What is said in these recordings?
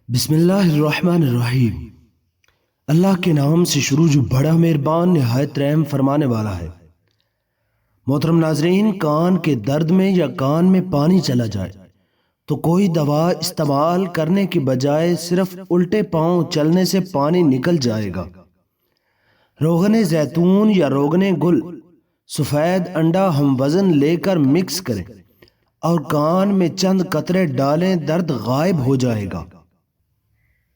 بسم اللہ الرحمن الرحیم۔ اللہ کے نام سے شروع جو بڑا مہربان نہایت رحم فرمانے والا ہے۔ محترم ناظرین، کان کے درد میں یا کان میں پانی چلا جائے تو کوئی دوا استعمال کرنے کی بجائے صرف الٹے پاؤں چلنے سے پانی نکل جائے گا۔ روغن زیتون یا روغن گل، سفید انڈا ہم وزن لے کر مکس کریں اور کان میں چند قطرے ڈالیں، درد غائب ہو جائے گا۔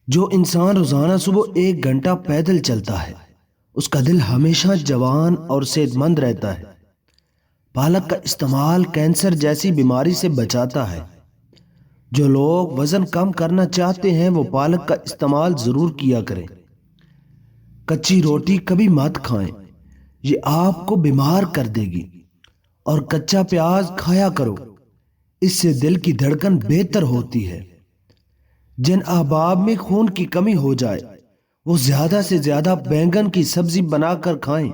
جو انسان روزانہ صبح 1 گھنٹہ پیدل چلتا ہے اس کا دل ہمیشہ جوان اور صحت مند رہتا ہے۔ پالک کا استعمال کینسر جیسی بیماری سے بچاتا ہے۔ جو لوگ وزن کم کرنا چاہتے ہیں وہ پالک کا استعمال ضرور کیا کریں۔ کچی روٹی کبھی مت کھائیں، یہ آپ کو بیمار کر دے گی، اور کچا پیاز کھایا کرو، اس سے دل کی دھڑکن بہتر ہوتی ہے۔ جن احباب میں خون کی کمی ہو جائے وہ زیادہ سے زیادہ بینگن کی سبزی بنا کر کھائیں۔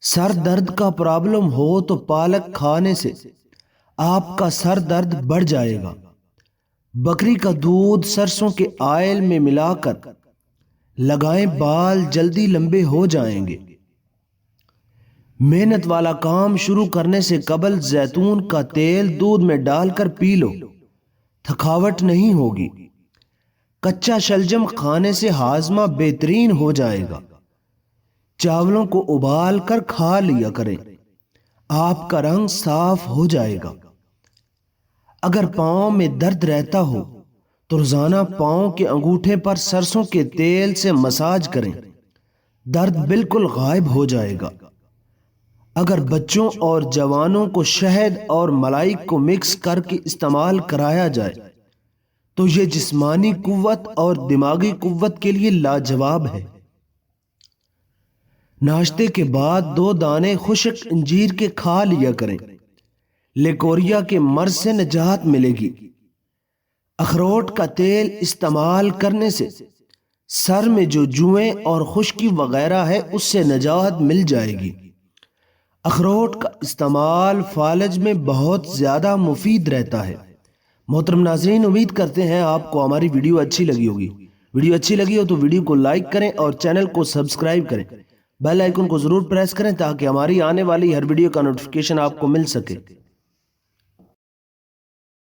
سر درد کا پرابلم ہو تو پالک کھانے سے آپ کا سر درد بڑھ جائے گا۔ بکری کا دودھ سرسوں کے آئل میں ملا کر لگائیں، بال جلدی لمبے ہو جائیں گے۔ محنت والا کام شروع کرنے سے قبل زیتون کا تیل دودھ میں ڈال کر پی لو، تھکاوٹ نہیں ہوگی۔ کچا شلجم کھانے سے ہاضمہ بہترین ہو جائے گا۔ چاولوں کو ابال کر کھا لیا کریں، آپ کا رنگ صاف ہو جائے گا۔ اگر پاؤں میں درد رہتا ہو تو روزانہ پاؤں کے انگوٹھے پر سرسوں کے تیل سے مساج کریں، درد بالکل غائب ہو جائے گا۔ اگر بچوں اور جوانوں کو شہد اور ملائی کو مکس کر کے استعمال کرایا جائے تو یہ جسمانی قوت اور دماغی قوت کے لیے لاجواب ہے۔ ناشتے کے بعد 2 دانے خشک انجیر کے کھا لیا کریں، لیکوریا کے مرض سے نجات ملے گی۔ اخروٹ کا تیل استعمال کرنے سے سر میں جو جوئیں اور خشکی وغیرہ ہے اس سے نجات مل جائے گی۔ اخروٹ کا استعمال فالج میں بہت زیادہ مفید رہتا ہے۔ محترم ناظرین، امید کرتے ہیں آپ کو ہماری ویڈیو اچھی لگی ہوگی۔ ویڈیو اچھی لگی ہو تو ویڈیو کو لائک کریں اور چینل کو سبسکرائب کریں۔ بیل آئیکن کو ضرور پریس کریں تاکہ ہماری آنے والی ہر ویڈیو کا نوٹیفیکیشن آپ کو مل سکے۔